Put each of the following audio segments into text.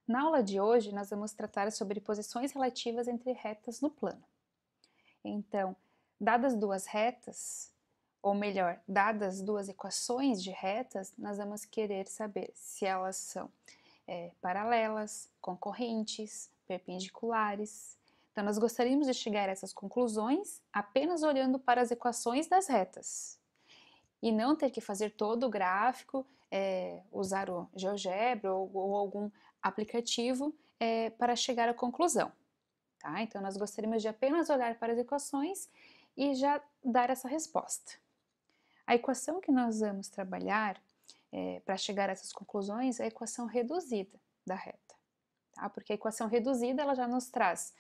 Na aula de hoje, nós vamos tratar sobre posições relativas entre retas no plano. Então, dadas duas retas, ou melhor, dadas duas equações de retas, nós vamos querer saber se elas são paralelas, concorrentes, perpendiculares. Então, nós gostaríamos de chegar a essas conclusões apenas olhando para as equações das retas e não ter que fazer todo o gráfico, usar o GeoGebra ou algum aplicativo para chegar à conclusão. Tá? Então, nós gostaríamos de apenas olhar para as equações e já dar essa resposta. A equação que nós vamos trabalhar para chegar a essas conclusões é a equação reduzida da reta. Tá? Porque a equação reduzida ela já nos traz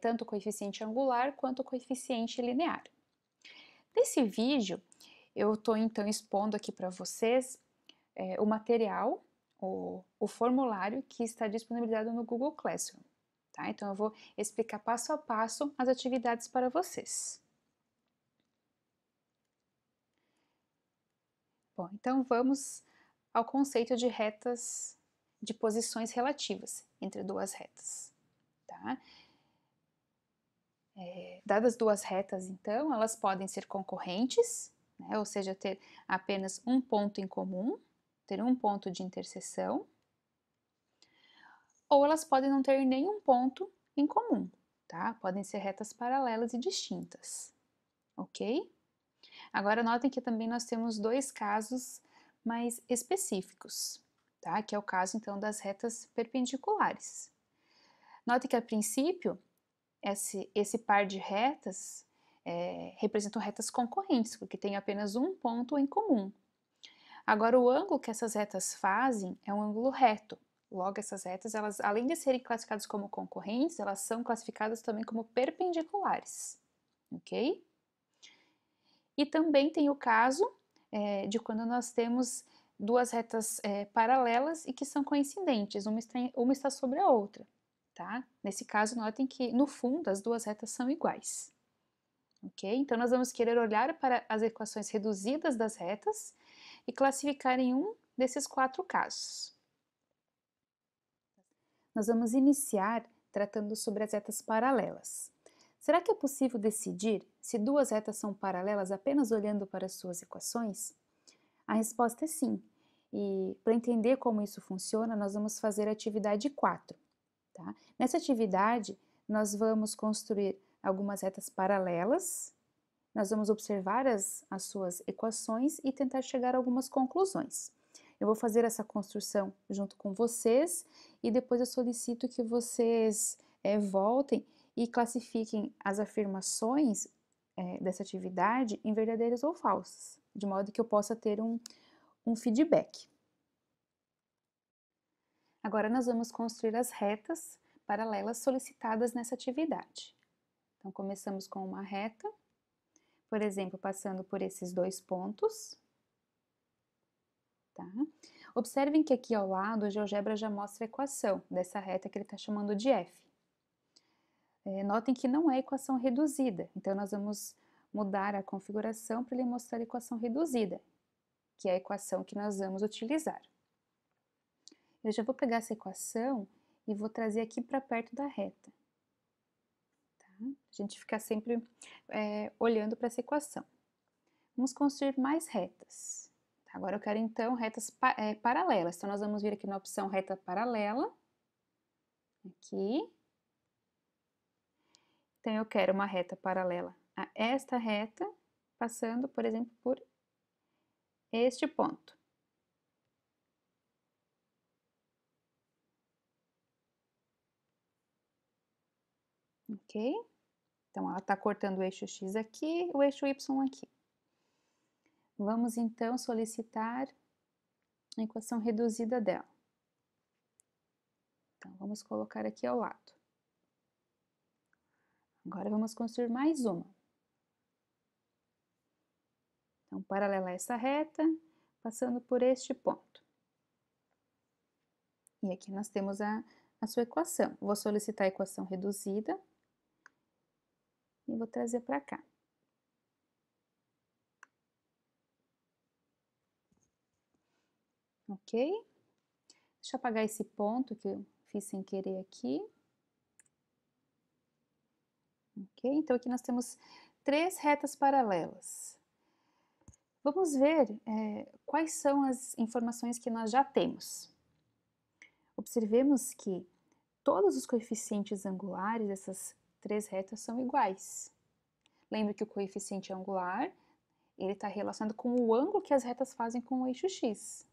tanto o coeficiente angular quanto o coeficiente linear. Nesse vídeo, eu estou então expondo aqui para vocês o material, o formulário que está disponibilizado no Google Classroom. Tá? Então, eu vou explicar passo a passo as atividades para vocês. Bom, então vamos ao conceito de retas, de posições relativas entre duas retas. Tá? Dadas duas retas, então, elas podem ser concorrentes, né? Ou seja, ter apenas um ponto em comum, ter um ponto de interseção, ou elas podem não ter nenhum ponto em comum, tá? Podem ser retas paralelas e distintas, ok? Agora notem que também nós temos dois casos mais específicos, tá? Que é o caso então das retas perpendiculares. Note que a princípio esse par de retas representam retas concorrentes, porque tem apenas um ponto em comum. Agora o ângulo que essas retas fazem é um ângulo reto. Logo, essas retas, elas, além de serem classificadas como concorrentes, elas são classificadas também como perpendiculares, ok? E também tem o caso de quando nós temos duas retas paralelas e que são coincidentes, uma está sobre a outra, tá? Nesse caso, notem que no fundo as duas retas são iguais, ok? Então, nós vamos querer olhar para as equações reduzidas das retas e classificar em um desses quatro casos. Nós vamos iniciar tratando sobre as retas paralelas. Será que é possível decidir se duas retas são paralelas apenas olhando para as suas equações? A resposta é sim. E para entender como isso funciona, nós vamos fazer a atividade 4. Tá? Nessa atividade, nós vamos construir algumas retas paralelas, nós vamos observar as suas equações e tentar chegar a algumas conclusões. Eu vou fazer essa construção junto com vocês e depois eu solicito que vocês voltem e classifiquem as afirmações dessa atividade em verdadeiras ou falsas, de modo que eu possa ter um feedback. Agora nós vamos construir as retas paralelas solicitadas nessa atividade. Então, começamos com uma reta, por exemplo, passando por esses dois pontos. Tá? Observem que aqui ao lado o GeoGebra já mostra a equação dessa reta que ele está chamando de f. Notem que não é equação reduzida, então nós vamos mudar a configuração para ele mostrar a equação reduzida, que é a equação que nós vamos utilizar. Eu já vou pegar essa equação e vou trazer aqui para perto da reta. Tá? A gente fica sempre olhando para essa equação. Vamos construir mais retas. Agora eu quero então retas paralelas. Então nós vamos vir aqui na opção reta paralela. Aqui. Então eu quero uma reta paralela a esta reta, passando, por exemplo, por este ponto. Ok? Então ela está cortando o eixo X aqui, o eixo Y aqui. Vamos então solicitar a equação reduzida dela. Então vamos colocar aqui ao lado. Agora vamos construir mais uma. Então, paralela a essa reta, passando por este ponto. E aqui nós temos a sua equação. Vou solicitar a equação reduzida e vou trazer para cá. Ok? Deixa eu apagar esse ponto que fiz sem querer aqui. Ok? Então, aqui nós temos 3 retas paralelas. Vamos ver quais são as informações que nós já temos. Observemos que todos os coeficientes angulares dessas 3 retas são iguais. Lembre que o coeficiente angular, ele está relacionado com o ângulo que as retas fazem com o eixo x.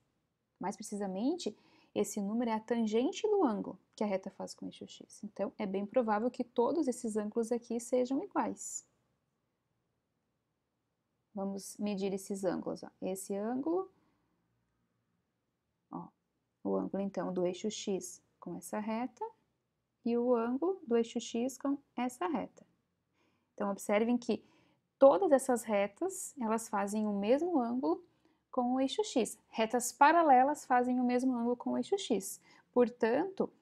Mais precisamente, esse número é a tangente do ângulo que a reta faz com o eixo x. Então, é bem provável que todos esses ângulos aqui sejam iguais. Vamos medir esses ângulos. Ó. Esse ângulo, ó, o ângulo então do eixo x com essa reta e o ângulo do eixo x com essa reta. Então, observem que todas essas retas, elas fazem o mesmo ângulo com o eixo x. Retas paralelas fazem o mesmo ângulo com o eixo x. Portanto,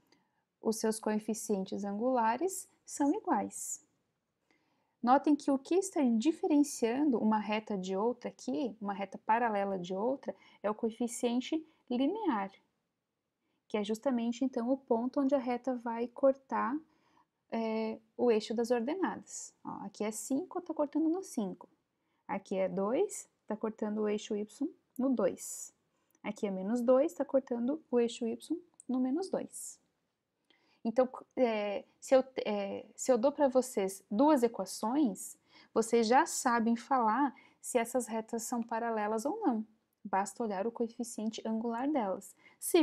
os seus coeficientes angulares são iguais. Notem que o que está diferenciando uma reta de outra aqui, uma reta paralela de outra, é o coeficiente linear, que é justamente então o ponto onde a reta vai cortar o eixo das ordenadas. Ó, aqui é 5, está cortando no 5. Aqui é 2, está cortando o eixo y no 2. Aqui é menos 2, está cortando o eixo y no menos 2. Então, se eu dou para vocês 2 equações, vocês já sabem falar se essas retas são paralelas ou não. Basta olhar o coeficiente angular delas. Se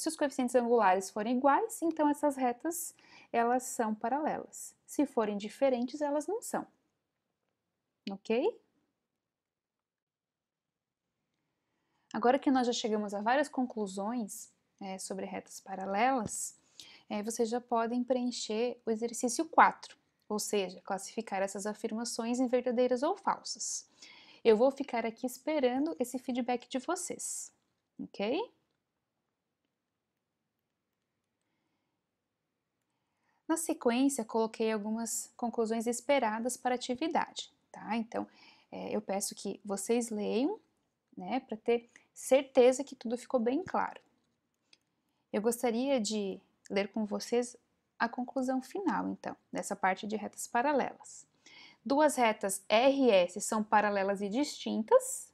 os coeficientes angulares forem iguais, então essas retas elas são paralelas. Se forem diferentes, elas não são. Ok? Agora que nós já chegamos a várias conclusões sobre retas paralelas, vocês já podem preencher o exercício 4, ou seja, classificar essas afirmações em verdadeiras ou falsas. Eu vou ficar aqui esperando esse feedback de vocês, ok? Na sequência, coloquei algumas conclusões esperadas para a atividade, tá? Então, eu peço que vocês leiam, né, para ter certeza que tudo ficou bem claro. Eu gostaria de ler com vocês a conclusão final, então, dessa parte de retas paralelas. 2 retas RS são paralelas e distintas,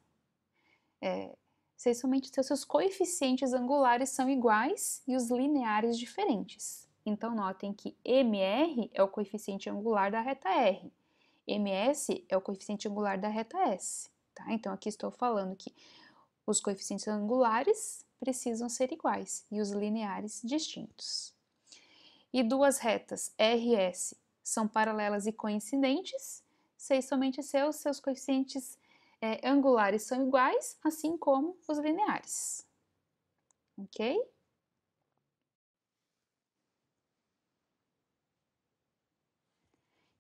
somente seus coeficientes angulares são iguais e os lineares diferentes. Então, notem que MR é o coeficiente angular da reta R, MS é o coeficiente angular da reta S. Tá? Então, aqui estou falando que os coeficientes angulares precisam ser iguais e os lineares distintos. E 2 retas RS são paralelas e coincidentes, se somente seus coeficientes angulares são iguais, assim como os lineares. Ok?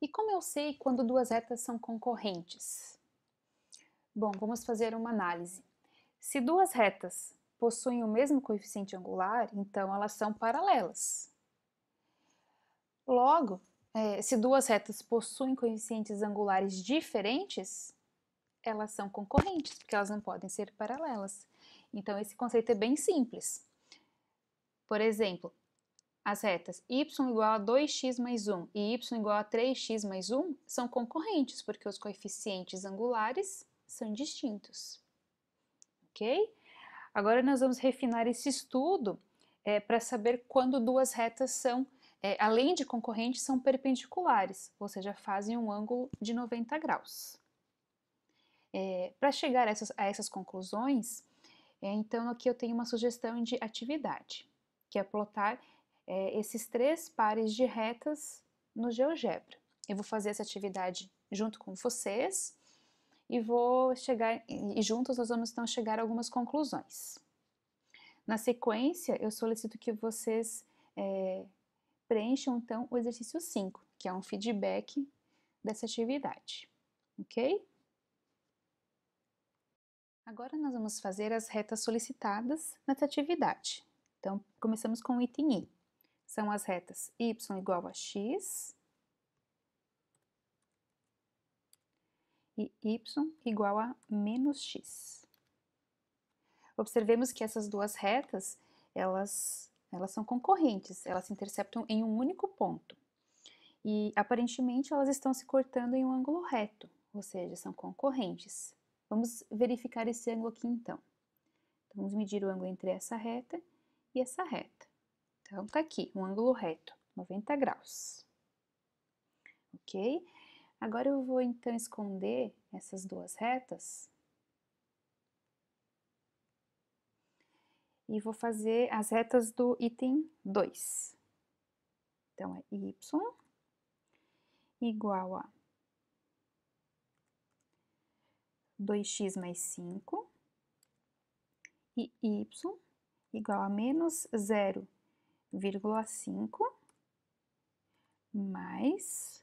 E como eu sei quando 2 retas são concorrentes? Bom, vamos fazer uma análise. Se 2 retas possuem o mesmo coeficiente angular, então elas são paralelas. Logo, se 2 retas possuem coeficientes angulares diferentes, elas são concorrentes, porque elas não podem ser paralelas. Então, esse conceito é bem simples. Por exemplo, as retas y igual a 2x mais 1 e y igual a 3x mais 1 são concorrentes, porque os coeficientes angulares são distintos. Ok? Agora nós vamos refinar esse estudo para saber quando 2 retas são, além de concorrentes, são perpendiculares, ou seja, fazem um ângulo de 90 graus. Para chegar a essas conclusões, então aqui eu tenho uma sugestão de atividade, que é plotar esses 3 pares de retas no GeoGebra. Eu vou fazer essa atividade junto com vocês e juntos nós vamos então chegar a algumas conclusões. Na sequência, eu solicito que vocês preencham então o exercício 5, que é um feedback dessa atividade, ok? Agora nós vamos fazer as retas solicitadas nessa atividade. Então, começamos com o item I. São as retas y igual a x e y igual a menos x. Observemos que essas 2 retas, elas elas são concorrentes, elas se interceptam em um único ponto. E, aparentemente, elas estão se cortando em um ângulo reto, ou seja, são concorrentes. Vamos verificar esse ângulo aqui, então. Então, vamos medir o ângulo entre essa reta e essa reta. Então, tá aqui, um ângulo reto, 90 graus. Ok? Agora eu vou, então, esconder essas duas retas e vou fazer as retas do item 2. Então, é y igual a 2x mais 5 e y igual a menos 0,5 mais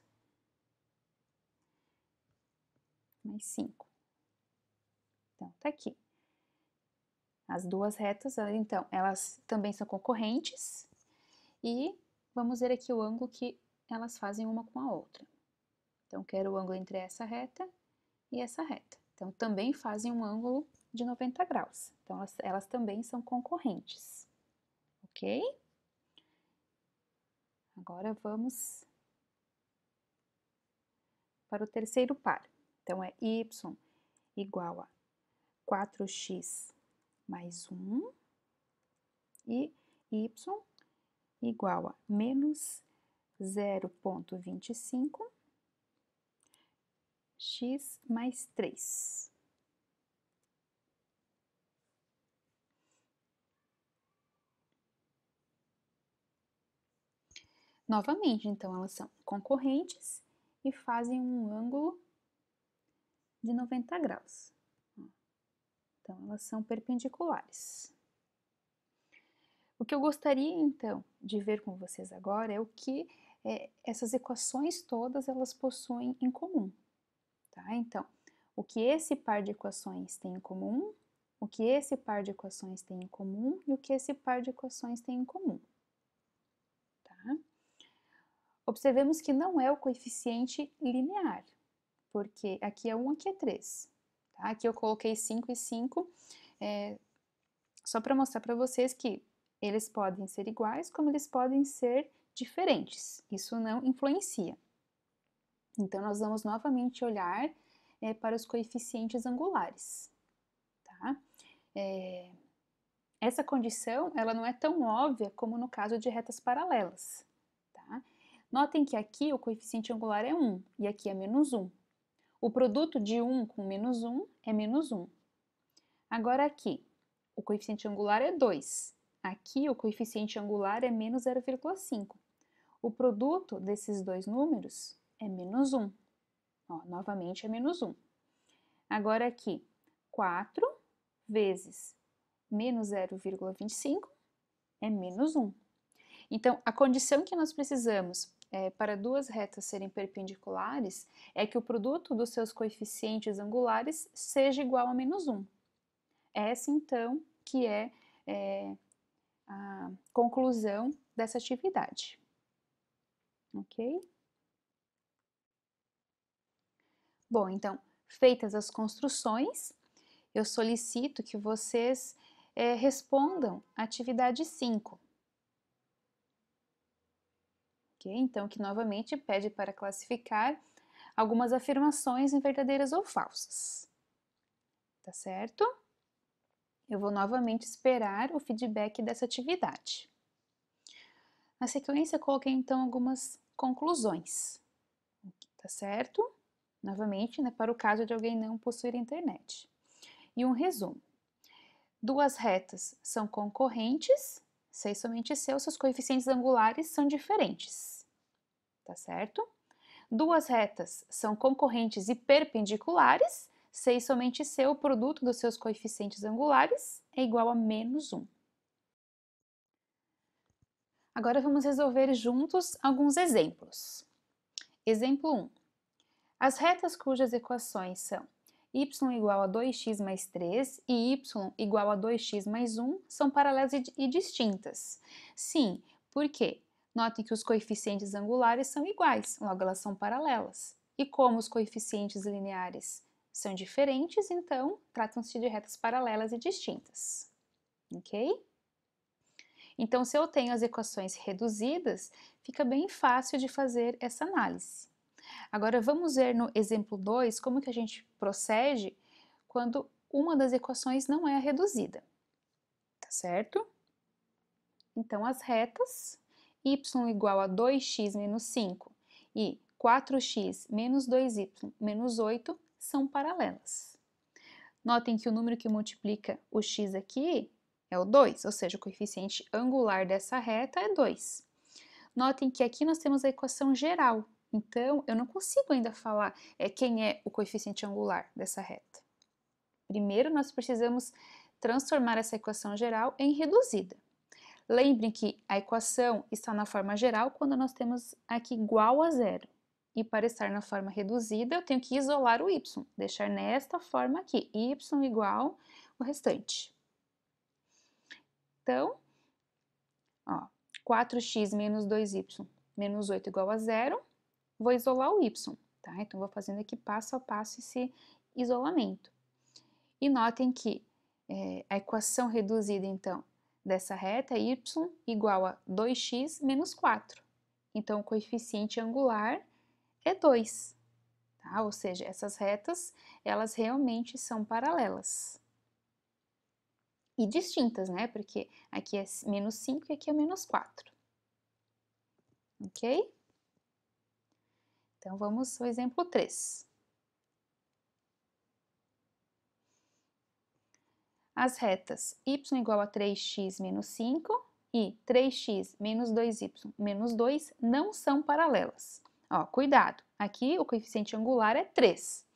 5. Então, tá aqui. As duas retas, então, elas também são concorrentes e vamos ver aqui o ângulo que elas fazem uma com a outra. Então, quero o ângulo entre essa reta e essa reta. Então, também fazem um ângulo de 90 graus. Então, elas também são concorrentes, ok? Agora, vamos para o terceiro par. Então, é y igual a 4x mais 1 e y igual a menos 0,25 x mais 3. Novamente, então, elas são concorrentes e fazem um ângulo de 90 graus. Então, elas são perpendiculares. O que eu gostaria, então, de ver com vocês agora é o que essas equações todas elas possuem em comum. Tá? Então, o que esse par de equações tem em comum, o que esse par de equações tem em comum e o que esse par de equações tem em comum. Tá? Observemos que não é o coeficiente linear, porque aqui é 1, aqui é 3. Tá? Aqui eu coloquei 5 e 5, só para mostrar para vocês que eles podem ser iguais, como eles podem ser diferentes. Isso não influencia. Então, nós vamos novamente olhar para os coeficientes angulares. Tá? Essa condição, ela não é tão óbvia como no caso de retas paralelas. Tá? Notem que aqui o coeficiente angular é 1 e aqui é menos 1. O produto de 1 com menos 1 é menos 1. Agora aqui, o coeficiente angular é 2. Aqui o coeficiente angular é menos 0,5. O produto desses dois números é menos 1. Ó, novamente é menos 1. Agora aqui, 4 vezes menos 0,25 é menos 1. Então, a condição que nós precisamos para duas retas serem perpendiculares é que o produto dos seus coeficientes angulares seja igual a menos 1. Essa, então, que é a conclusão dessa atividade. Ok? Bom, então, feitas as construções, eu solicito que vocês respondam a atividade 5. Ok? Então, que novamente pede para classificar algumas afirmações em verdadeiras ou falsas. Tá certo? Eu vou novamente esperar o feedback dessa atividade. Na sequência, eu coloquei então algumas conclusões. Tá certo? Novamente, né, para o caso de alguém não possuir internet. E um resumo. Duas retas são concorrentes, se e somente se os seus coeficientes angulares são diferentes. Tá certo? Duas retas são concorrentes e perpendiculares, se e somente se o produto dos seus coeficientes angulares é igual a menos 1. Agora vamos resolver juntos alguns exemplos. Exemplo 1. As retas cujas equações são y igual a 2x mais 3 e y igual a 2x mais 1 são paralelas e distintas. Sim, por quê? Notem que os coeficientes angulares são iguais, logo elas são paralelas. E como os coeficientes lineares são diferentes, então tratam-se de retas paralelas e distintas. Ok? Então, se eu tenho as equações reduzidas, fica bem fácil de fazer essa análise. Agora, vamos ver no exemplo 2 como que a gente procede quando uma das equações não é a reduzida, tá certo? Então, as retas y igual a 2x menos 5 e 4x menos 2y menos 8 são paralelas. Notem que o número que multiplica o x aqui é o 2, ou seja, o coeficiente angular dessa reta é 2. Notem que aqui nós temos a equação geral, então eu não consigo ainda falar quem é o coeficiente angular dessa reta. Primeiro, nós precisamos transformar essa equação geral em reduzida. Lembrem que a equação está na forma geral quando nós temos aqui igual a zero. E para estar na forma reduzida, eu tenho que isolar o y, deixar nesta forma aqui, y igual o restante. Então, ó, 4x menos 2y menos 8 igual a zero, vou isolar o y, tá? Então, vou fazendo aqui passo a passo esse isolamento. E notem que a equação reduzida, então, dessa reta é y igual a 2x menos 4. Então, o coeficiente angular é 2, tá? Ou seja, essas retas, elas realmente são paralelas. E distintas, né? Porque aqui é menos 5 e aqui é menos 4. Ok? Então, vamos ao exemplo 3. As retas y igual a 3x menos 5 e 3x menos 2y menos 2 não são paralelas. Ó, cuidado, aqui o coeficiente angular é 3.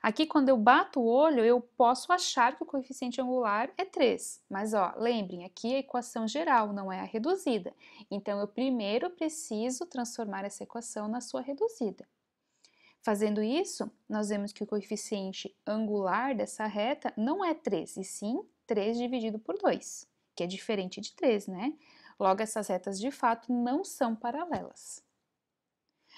Aqui, quando eu bato o olho, eu posso achar que o coeficiente angular é 3. Mas, ó, lembrem, aqui é a equação geral, não é a reduzida. Então, eu primeiro preciso transformar essa equação na sua reduzida. Fazendo isso, nós vemos que o coeficiente angular dessa reta não é 3, e sim 3 dividido por 2, que é diferente de 3, né? Logo, essas retas de fato não são paralelas.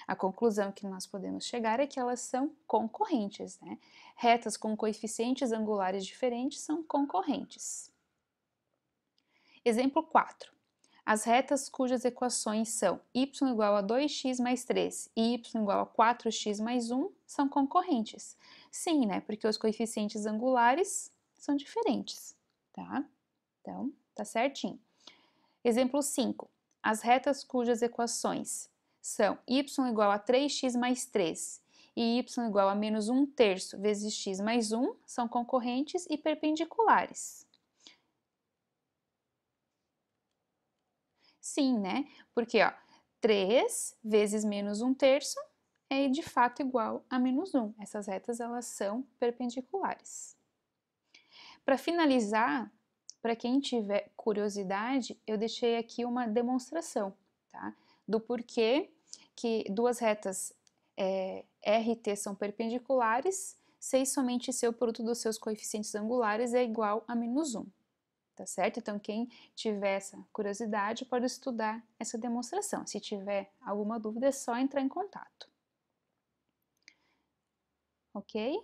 A conclusão que nós podemos chegar é que elas são concorrentes, né? Retas com coeficientes angulares diferentes são concorrentes. Exemplo 4. As retas cujas equações são y igual a 2x mais 3 e y igual a 4x mais 1 são concorrentes. Sim, né? Porque os coeficientes angulares são diferentes, tá? Então, tá certinho. Exemplo 5. As retas cujas equações são y igual a 3x mais 3 e y igual a menos 1/3 vezes x mais 1 são concorrentes e perpendiculares. Sim, né? Porque, ó, 3 vezes menos 1/3 é de fato igual a menos 1. Essas retas, elas são perpendiculares. Para finalizar, para quem tiver curiosidade, eu deixei aqui uma demonstração, tá? Do porquê que duas retas R e T são perpendiculares, se somente seu produto dos seus coeficientes angulares é igual a menos 1. Tá certo? Então, quem tiver essa curiosidade pode estudar essa demonstração. Se tiver alguma dúvida, é só entrar em contato. Ok?